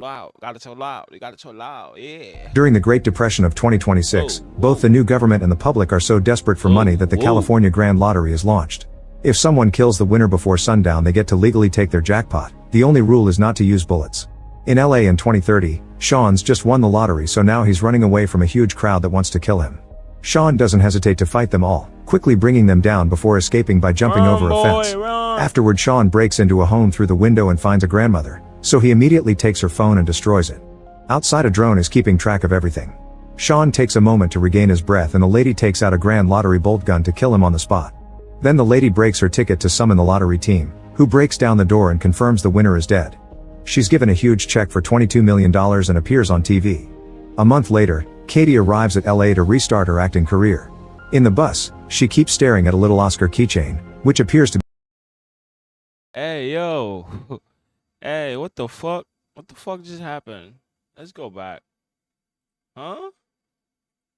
Loud. Gotta tell loud. You gotta tell loud. Yeah. During the Great Depression of 2026, both the new government and the public are so desperate for money that the California Grand Lottery is launched. If someone kills the winner before sundown, they get to legally take their jackpot. The only rule is not to use bullets. In LA in 2030, Sean's just won the lottery, so now he's running away from a huge crowd that wants to kill him. Sean doesn't hesitate to fight them all, quickly bringing them down before escaping by jumping over a fence. Afterward, Sean breaks into a home through the window and finds a grandmother, so he immediately takes her phone and destroys it. Outside, a drone is keeping track of everything. Sean takes a moment to regain his breath, and the lady takes out a Grand Lottery bolt gun to kill him on the spot. Then the lady breaks her ticket to summon the lottery team, who breaks down the door and confirms the winner is dead. She's given a huge check for $22 million and appears on TV. A month later, Katie arrives at LA to restart her acting career. In the bus, she keeps staring at a little Oscar keychain, which appears to be Hey, yo. Hey, what the fuck? What the fuck just happened? Let's go back. Huh?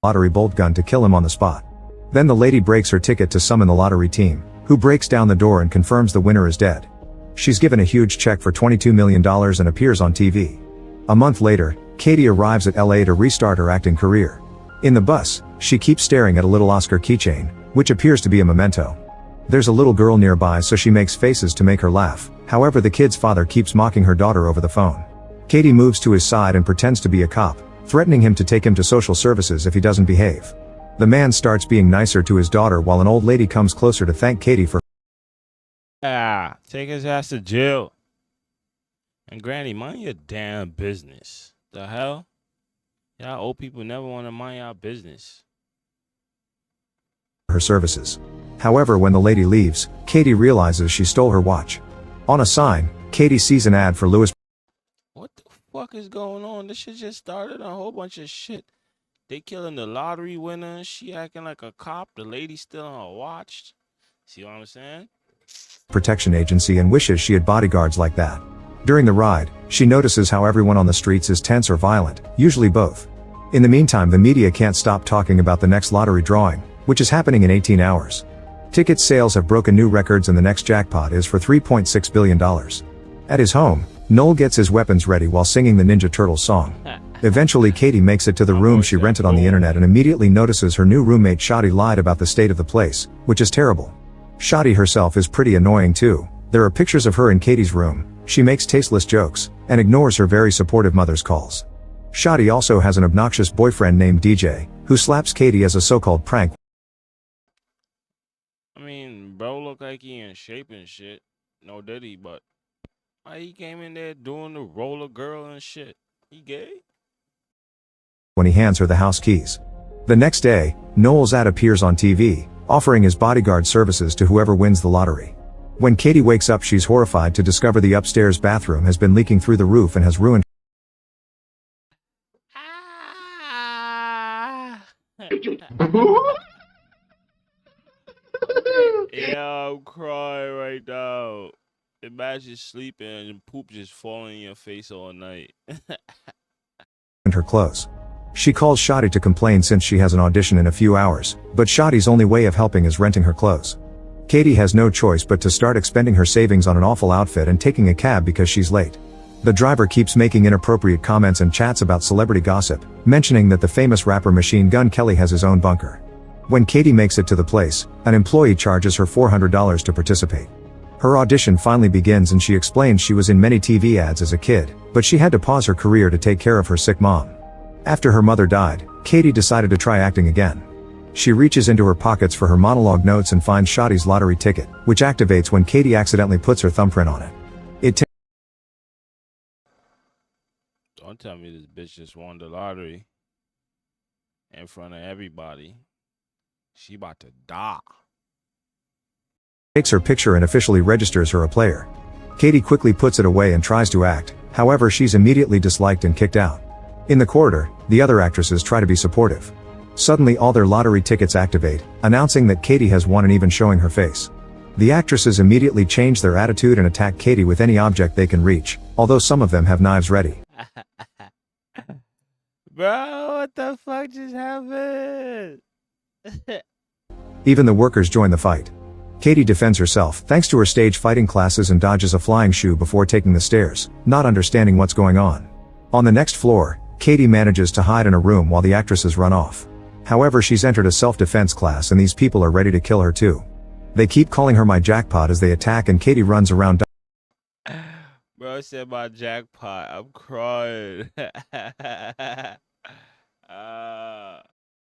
lottery bolt gun to kill him on the spot. Then the lady breaks her ticket to summon the lottery team, who breaks down the door and confirms the winner is dead. She's given a huge check for $22 million and appears on TV. A month later, Katie arrives at LA to restart her acting career. In the bus, she keeps staring at a little Oscar keychain, which appears to be a memento. There's a little girl nearby, so she makes faces to make her laugh. However, the kid's father keeps mocking her daughter over the phone. Katie moves to his side and pretends to be a cop, threatening him to take him to social services if he doesn't behave. The man starts being nicer to his daughter while an old lady comes closer to thank Katie for take his ass to jail. And Granny, mind your damn business. The hell? Y'all old people never want to mind y'all business. her services. However, when the lady leaves, Katie realizes she stole her watch. On a sign, Katie sees an ad for Louis. What the fuck is going on? This shit just started a whole bunch of shit. They killing the lottery winner. She acting like a cop. The lady stealing her watch. See what I'm saying? Protection agency and wishes she had bodyguards like that. During the ride, she notices how everyone on the streets is tense or violent, usually both. In the meantime, the media can't stop talking about the next lottery drawing, which is happening in 18 hours. Ticket sales have broken new records and the next jackpot is for $3.6 billion. At his home, Noel gets his weapons ready while singing the Ninja Turtles song. Eventually, Katie makes it to the room she rented on the internet and immediately notices her new roommate Shadi lied about the state of the place, which is terrible. Shadi herself is pretty annoying too. There are pictures of her in Katie's room. She makes tasteless jokes, and ignores her very supportive mother's calls. Shadi also has an obnoxious boyfriend named DJ, who slaps Katie as a so-called prank. I mean, bro look like he in shape and shit. No diddy, but why he came in there doing the roller girl and shit? He gay? When he hands her the house keys. The next day, Noel's ad appears on TV, offering his bodyguard services to whoever wins the lottery. When Katie wakes up, she's horrified to discover the upstairs bathroom has been leaking through the roof and has ruined. Yeah, I'm crying right now. Imagine sleeping and poop just falling in your face all night. her clothes. She calls Shadi to complain since she has an audition in a few hours, but Shadi's only way of helping is renting her clothes. Katie has no choice but to start expending her savings on an awful outfit and taking a cab because she's late. The driver keeps making inappropriate comments and chats about celebrity gossip, mentioning that the famous rapper Machine Gun Kelly has his own bunker. When Katie makes it to the place, an employee charges her $400 to participate. Her audition finally begins and she explains she was in many TV ads as a kid, but she had to pause her career to take care of her sick mom. After her mother died, Katie decided to try acting again. She reaches into her pockets for her monologue notes and finds Shadi's lottery ticket, which activates when Katie accidentally puts her thumbprint on it. Don't tell me this bitch just won the lottery in front of everybody. She about to die. Takes her picture and officially registers her a player. Katie quickly puts it away and tries to act, however she's immediately disliked and kicked out. In the corridor, the other actresses try to be supportive. Suddenly all their lottery tickets activate, announcing that Katie has won and even showing her face. The actresses immediately change their attitude and attack Katie with any object they can reach, although some of them have knives ready. Bro, what the fuck just happened? Even the workers join the fight. Katie defends herself thanks to her stage fighting classes and dodges a flying shoe before taking the stairs, not understanding what's going on. On the next floor, Katie manages to hide in a room while the actresses run off. However, she's entered a self-defense class and these people are ready to kill her too. They keep calling her my jackpot as they attack and Katie runs around Bro said my jackpot. I'm crying.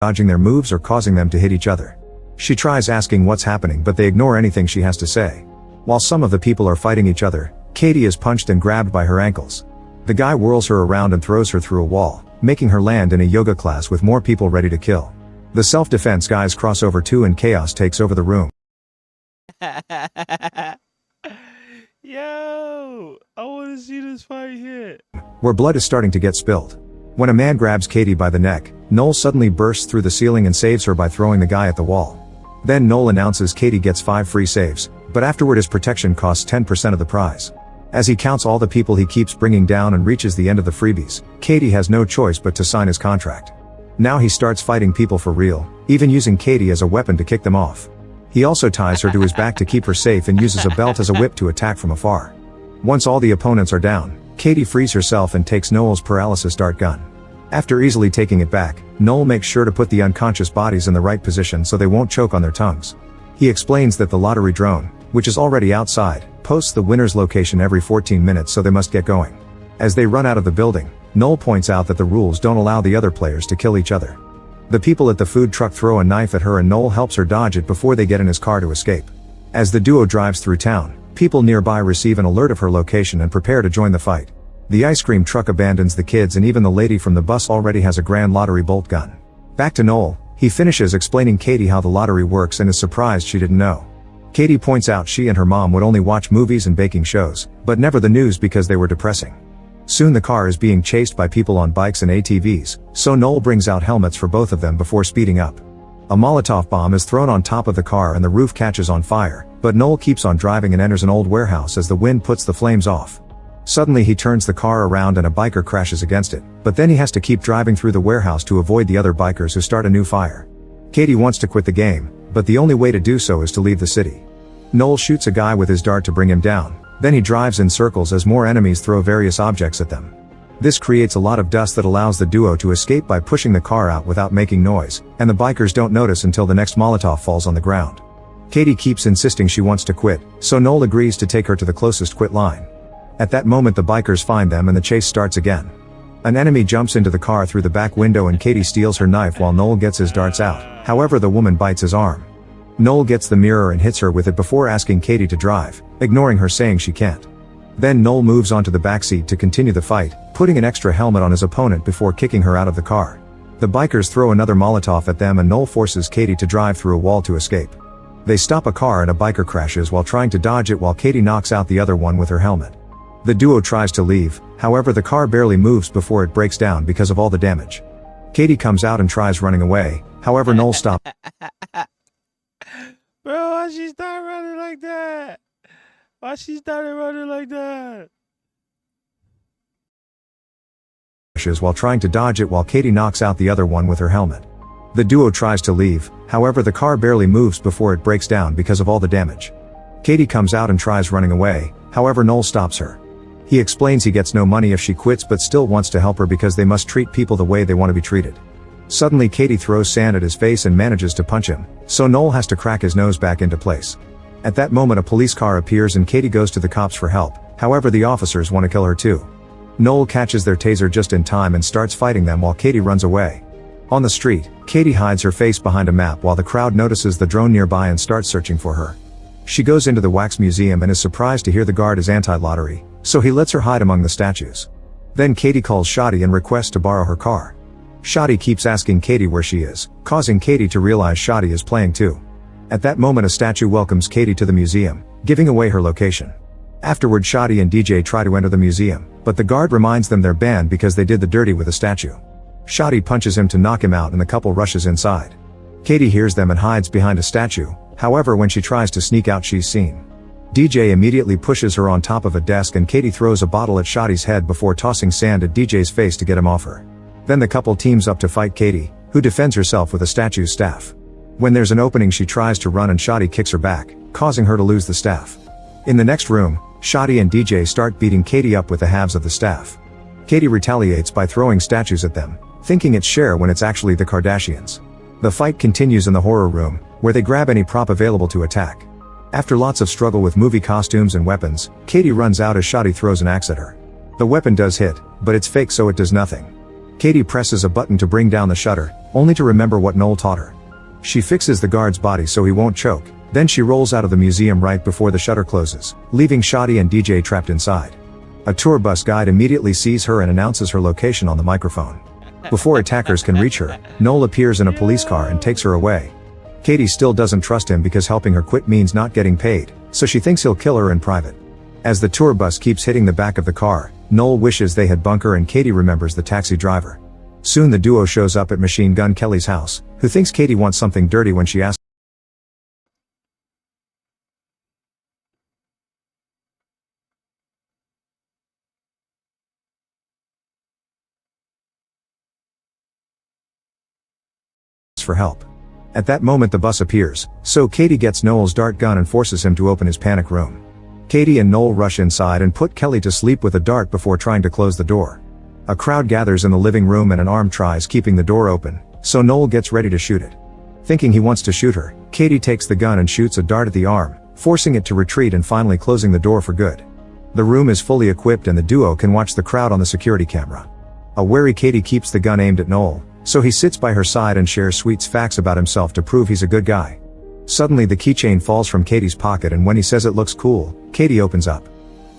dodging their moves or causing them to hit each other. She tries asking what's happening but they ignore anything she has to say. While some of the people are fighting each other, Katie is punched and grabbed by her ankles. The guy whirls her around and throws her through a wall, making her land in a yoga class with more people ready to kill. The self-defense guys cross over too and chaos takes over the room. Yo, I want to see this fight here. Where blood is starting to get spilled. When a man grabs Katie by the neck, Noel suddenly bursts through the ceiling and saves her by throwing the guy at the wall. Then Noel announces Katie gets 5 free saves, but afterward his protection costs 10% of the prize. As he counts all the people he keeps bringing down and reaches the end of the freebies, Katie has no choice but to sign his contract. Now he starts fighting people for real, even using Katie as a weapon to kick them off. He also ties her to his back to keep her safe and uses a belt as a whip to attack from afar. Once all the opponents are down, Katie frees herself and takes Noel's paralysis dart gun. After easily taking it back, Noel makes sure to put the unconscious bodies in the right position so they won't choke on their tongues. He explains that the lottery drone, which is already outside, posts the winner's location every 14 minutes so they must get going. As they run out of the building, Noel points out that the rules don't allow the other players to kill each other. The people at the food truck throw a knife at her and Noel helps her dodge it before they get in his car to escape. As the duo drives through town, people nearby receive an alert of her location and prepare to join the fight. The ice cream truck abandons the kids and even the lady from the bus already has a grand lottery bolt gun. Back to Noel, he finishes explaining Katie how the lottery works and is surprised she didn't know. Katie points out she and her mom would only watch movies and baking shows, but never the news because they were depressing. Soon the car is being chased by people on bikes and ATVs, so Noel brings out helmets for both of them before speeding up. A Molotov bomb is thrown on top of the car and the roof catches on fire, but Noel keeps on driving and enters an old warehouse as the wind puts the flames off. Suddenly he turns the car around and a biker crashes against it, but then he has to keep driving through the warehouse to avoid the other bikers who start a new fire. Katie wants to quit the game, but the only way to do so is to leave the city. Noel shoots a guy with his dart to bring him down, then he drives in circles as more enemies throw various objects at them. This creates a lot of dust that allows the duo to escape by pushing the car out without making noise, and the bikers don't notice until the next Molotov falls on the ground. Katie keeps insisting she wants to quit, so Noel agrees to take her to the closest quit line. At that moment the bikers find them and the chase starts again. An enemy jumps into the car through the back window and Katie steals her knife while Noel gets his darts out, however the woman bites his arm. Noel gets the mirror and hits her with it before asking Katie to drive, ignoring her saying she can't. Then Noel moves onto the backseat to continue the fight, putting an extra helmet on his opponent before kicking her out of the car. The bikers throw another Molotov at them and Noel forces Katie to drive through a wall to escape. They stop a car and a biker crashes while trying to dodge it while Katie knocks out the other one with her helmet. The duo tries to leave, however the car barely moves before it breaks down because of all the damage. Katie comes out and tries running away, however Noel stops. Bro, why she start running like that? Why she started running like that? While trying to dodge it while Katie knocks out the other one with her helmet. The duo tries to leave, however the car barely moves before it breaks down because of all the damage. Katie comes out and tries running away, however Noel stops her. He explains he gets no money if she quits but still wants to help her because they must treat people the way they want to be treated. Suddenly Katie throws sand at his face and manages to punch him, so Noel has to crack his nose back into place. At that moment a police car appears and Katie goes to the cops for help, however the officers want to kill her too. Noel catches their taser just in time and starts fighting them while Katie runs away. On the street, Katie hides her face behind a map while the crowd notices the drone nearby and starts searching for her. She goes into the wax museum and is surprised to hear the guard is anti-lottery, so he lets her hide among the statues. Then Katie calls Shadi and requests to borrow her car. Shadi keeps asking Katie where she is, causing Katie to realize Shadi is playing too. At that moment a statue welcomes Katie to the museum, giving away her location. Afterward Shadi and DJ try to enter the museum, but the guard reminds them they're banned because they did the dirty with the statue. Shadi punches him to knock him out and the couple rushes inside. Katie hears them and hides behind a statue, however when she tries to sneak out she's seen. DJ immediately pushes her on top of a desk and Katie throws a bottle at Shadi's head before tossing sand at DJ's face to get him off her. Then the couple teams up to fight Katie, who defends herself with a statue's staff. When there's an opening she tries to run and Shadi kicks her back, causing her to lose the staff. In the next room, Shadi and DJ start beating Katie up with the halves of the staff. Katie retaliates by throwing statues at them, thinking it's Cher when it's actually the Kardashians. The fight continues in the horror room, where they grab any prop available to attack. After lots of struggle with movie costumes and weapons, Katie runs out as Shotty throws an axe at her. The weapon does hit, but it's fake so it does nothing. Katie presses a button to bring down the shutter, only to remember what Noel taught her. She fixes the guard's body so he won't choke, then she rolls out of the museum right before the shutter closes, leaving Shotty and DJ trapped inside. A tour bus guide immediately sees her and announces her location on the microphone. Before attackers can reach her, Noel appears in a police car and takes her away. Katie still doesn't trust him because helping her quit means not getting paid, so she thinks he'll kill her in private. As the tour bus keeps hitting the back of the car, Noel wishes they had bunker and Katie remembers the taxi driver. Soon the duo shows up at Machine Gun Kelly's house, who thinks Katie wants something dirty when she asks for help. At that moment the bus appears, so Katie gets Noel's dart gun and forces him to open his panic room. Katie and Noel rush inside and put Kelly to sleep with a dart before trying to close the door. A crowd gathers in the living room and an arm tries keeping the door open, so Noel gets ready to shoot it. Thinking he wants to shoot her, Katie takes the gun and shoots a dart at the arm, forcing it to retreat and finally closing the door for good. The room is fully equipped and the duo can watch the crowd on the security camera. A wary Katie keeps the gun aimed at Noel, so he sits by her side and shares sweet facts about himself to prove he's a good guy. Suddenly the keychain falls from Katie's pocket and when he says it looks cool, Katie opens up.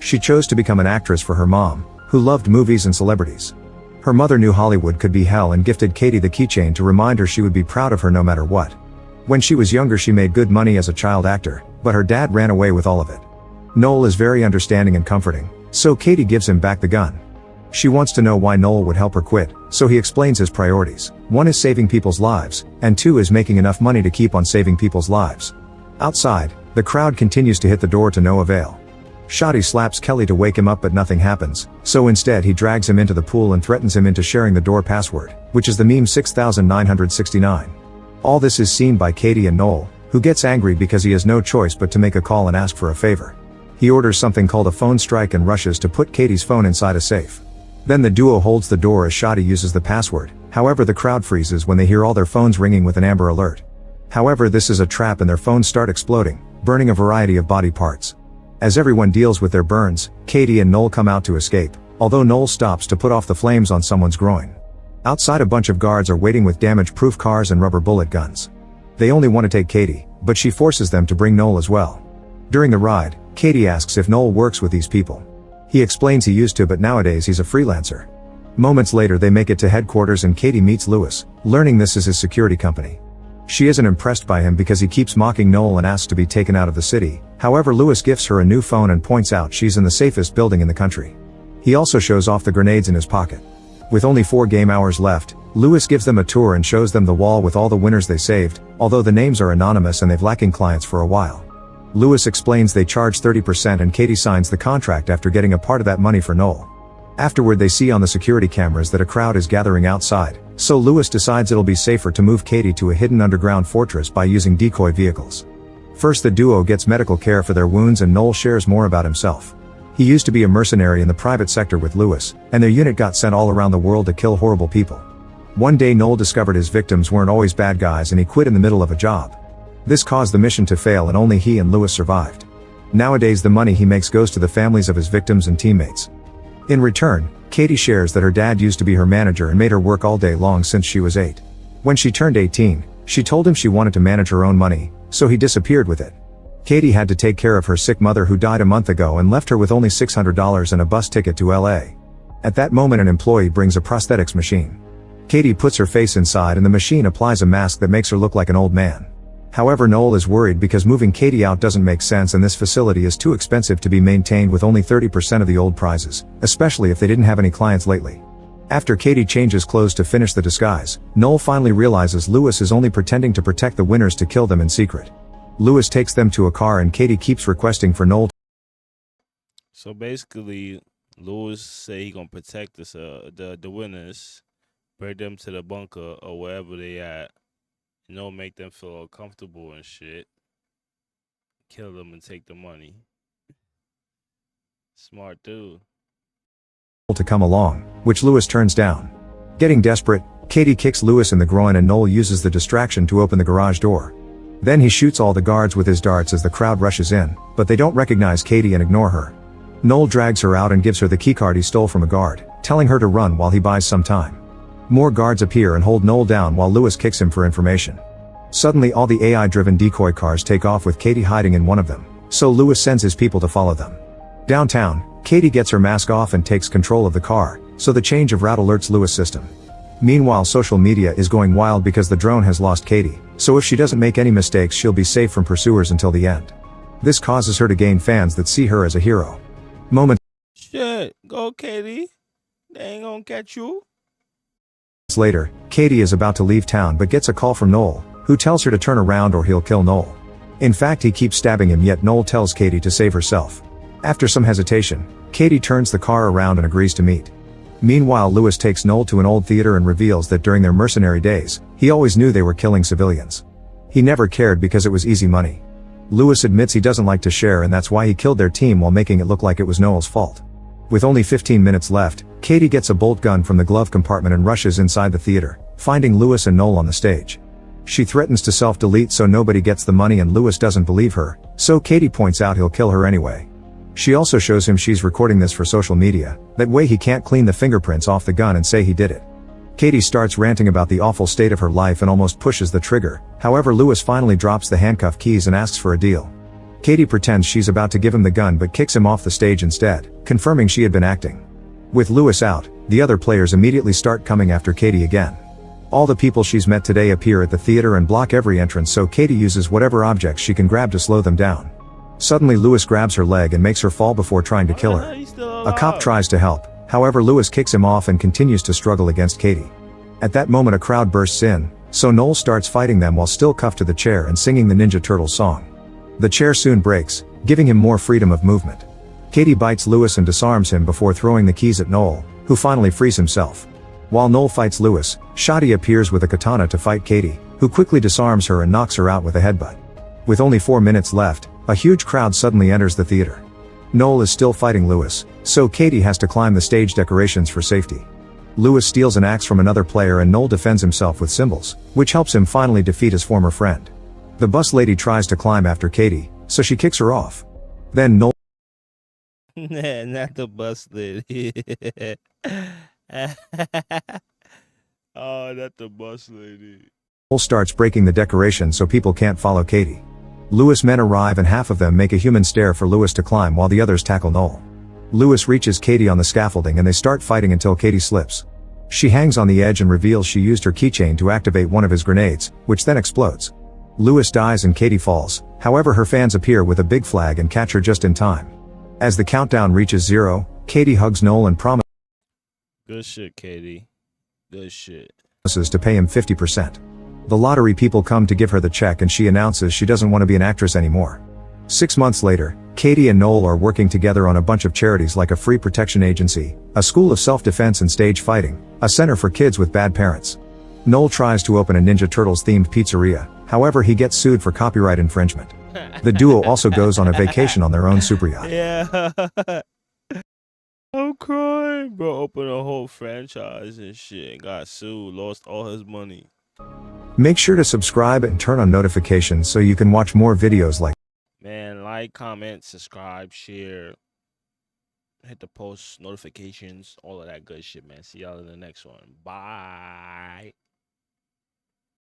She chose to become an actress for her mom, who loved movies and celebrities. Her mother knew Hollywood could be hell and gifted Katie the keychain to remind her she would be proud of her no matter what. When she was younger she made good money as a child actor, but her dad ran away with all of it. Noel is very understanding and comforting, so Katie gives him back the gun. She wants to know why Noel would help her quit, so he explains his priorities. 1 is saving people's lives, and 2 is making enough money to keep on saving people's lives. Outside, the crowd continues to hit the door to no avail. Shotty slaps Kelly to wake him up but nothing happens, so instead he drags him into the pool and threatens him into sharing the door password, which is the meme 6969. All this is seen by Katie and Noel, who gets angry because he has no choice but to make a call and ask for a favor. He orders something called a phone strike and rushes to put Katie's phone inside a safe. Then the duo holds the door as Shotty uses the password, however the crowd freezes when they hear all their phones ringing with an Amber Alert. However this is a trap and their phones start exploding, burning a variety of body parts. As everyone deals with their burns, Katie and Noel come out to escape, although Noel stops to put off the flames on someone's groin. Outside a bunch of guards are waiting with damage-proof cars and rubber bullet guns. They only want to take Katie, but she forces them to bring Noel as well. During the ride, Katie asks if Noel works with these people. He explains he used to but nowadays he's a freelancer. Moments later they make it to headquarters and Katie meets Lewis, learning this is his security company. She isn't impressed by him because he keeps mocking Noel and asks to be taken out of the city, however Lewis gifts her a new phone and points out she's in the safest building in the country. He also shows off the grenades in his pocket. With only 4 game hours left, Lewis gives them a tour and shows them the wall with all the winners they saved, although the names are anonymous and they've lacking clients for a while. Lewis explains they charge 30% and Katie signs the contract after getting a part of that money for Noel. Afterward they see on the security cameras that a crowd is gathering outside, so Lewis decides it'll be safer to move Katie to a hidden underground fortress by using decoy vehicles. First the duo gets medical care for their wounds and Noel shares more about himself. He used to be a mercenary in the private sector with Lewis, and their unit got sent all around the world to kill horrible people. One day Noel discovered his victims weren't always bad guys and he quit in the middle of a job. This caused the mission to fail and only he and Lewis survived. Nowadays the money he makes goes to the families of his victims and teammates. In return, Katie shares that her dad used to be her manager and made her work all day long since she was 8. When she turned 18, she told him she wanted to manage her own money, so he disappeared with it. Katie had to take care of her sick mother who died a month ago and left her with only $600 and a bus ticket to LA. At that moment an employee brings a prosthetics machine. Katie puts her face inside and the machine applies a mask that makes her look like an old man. However Noel is worried because moving Katie out doesn't make sense and this facility is too expensive to be maintained with only 30% of the old prizes, especially if they didn't have any clients lately. After Katie changes clothes to finish the disguise, Noel finally realizes Lewis is only pretending to protect the winners to kill them in secret. Lewis takes them to a car and Katie keeps requesting for Noel. So basically, Lewis say he gonna protect us, the winners, bring them to the bunker or wherever they at. Make them feel comfortable and shit. Kill them and take the money. Smart dude. to come along, which Lewis turns down. Getting desperate, Katie kicks Lewis in the groin and Noel uses the distraction to open the garage door. Then he shoots all the guards with his darts as the crowd rushes in, but they don't recognize Katie and ignore her. Noel drags her out and gives her the keycard he stole from a guard, telling her to run while he buys some time. More guards appear and hold Noel down while Lewis kicks him for information. Suddenly all the AI-driven decoy cars take off with Katie hiding in one of them, so Lewis sends his people to follow them. Downtown, Katie gets her mask off and takes control of the car, so the change of route alerts Lewis' system. Meanwhile, social media is going wild because the drone has lost Katie, so if she doesn't make any mistakes she'll be safe from pursuers until the end. This causes her to gain fans that see her as a hero. Moments Shit, go Katie. They ain't gonna catch you. later, Katie is about to leave town but gets a call from Noel, who tells her to turn around or he'll kill Noel. In fact, he keeps stabbing him, yet Noel tells Katie to save herself. After some hesitation, Katie turns the car around and agrees to meet. Meanwhile, Lewis takes Noel to an old theater and reveals that during their mercenary days, he always knew they were killing civilians. He never cared because it was easy money. Lewis admits he doesn't like to share and that's why he killed their team while making it look like it was Noel's fault. With only 15 minutes left, Katie gets a bolt gun from the glove compartment and rushes inside the theater, finding Lewis and Noel on the stage. She threatens to self-delete so nobody gets the money and Lewis doesn't believe her, so Katie points out he'll kill her anyway. She also shows him she's recording this for social media, that way he can't clean the fingerprints off the gun and say he did it. Katie starts ranting about the awful state of her life and almost pushes the trigger, however Lewis finally drops the handcuff keys and asks for a deal. Katie pretends she's about to give him the gun but kicks him off the stage instead, confirming she had been acting. With Lewis out, the other players immediately start coming after Katie again. All the people she's met today appear at the theater and block every entrance, so Katie uses whatever objects she can grab to slow them down. Suddenly Lewis grabs her leg and makes her fall before trying to kill her. A cop tries to help, however Lewis kicks him off and continues to struggle against Katie. At that moment a crowd bursts in, so Noel starts fighting them while still cuffed to the chair and singing the Ninja Turtles song. The chair soon breaks, giving him more freedom of movement. Katie bites Lewis and disarms him before throwing the keys at Noel, who finally frees himself. While Noel fights Lewis, Shadi appears with a katana to fight Katie, who quickly disarms her and knocks her out with a headbutt. With only 4 minutes left, a huge crowd suddenly enters the theater. Noel is still fighting Lewis, so Katie has to climb the stage decorations for safety. Lewis steals an axe from another player and Noel defends himself with cymbals, which helps him finally defeat his former friend. The bus lady tries to climb after Katie, so she kicks her off. Then Noel Nah, not the bus lady. Oh, not the bus lady. starts breaking the decoration so people can't follow Katie. Lewis' men arrive and half of them make a human stair for Lewis to climb while the others tackle Noel. Lewis reaches Katie on the scaffolding and they start fighting until Katie slips. She hangs on the edge and reveals she used her keychain to activate one of his grenades, which then explodes. Lewis dies and Katie falls, however her fans appear with a big flag and catch her just in time. As the countdown reaches 0, Katie hugs Noel and promises Good shit, Katie. Good shit. to pay him 50%. The lottery people come to give her the check and she announces she doesn't want to be an actress anymore. 6 months later, Katie and Noel are working together on a bunch of charities like a free protection agency, a school of self-defense and stage fighting, a center for kids with bad parents. Noel tries to open a Ninja Turtles themed pizzeria, however he gets sued for copyright infringement. The duo also goes on a vacation on their own super yacht. Yeah. I'm crying, bro. Opened a whole franchise and shit and got sued, lost all his money. Make sure to subscribe and turn on notifications so you can watch more videos like Man, like, comment, subscribe, share, hit the post notifications, all of that good shit, man. See y'all in the next one. Bye.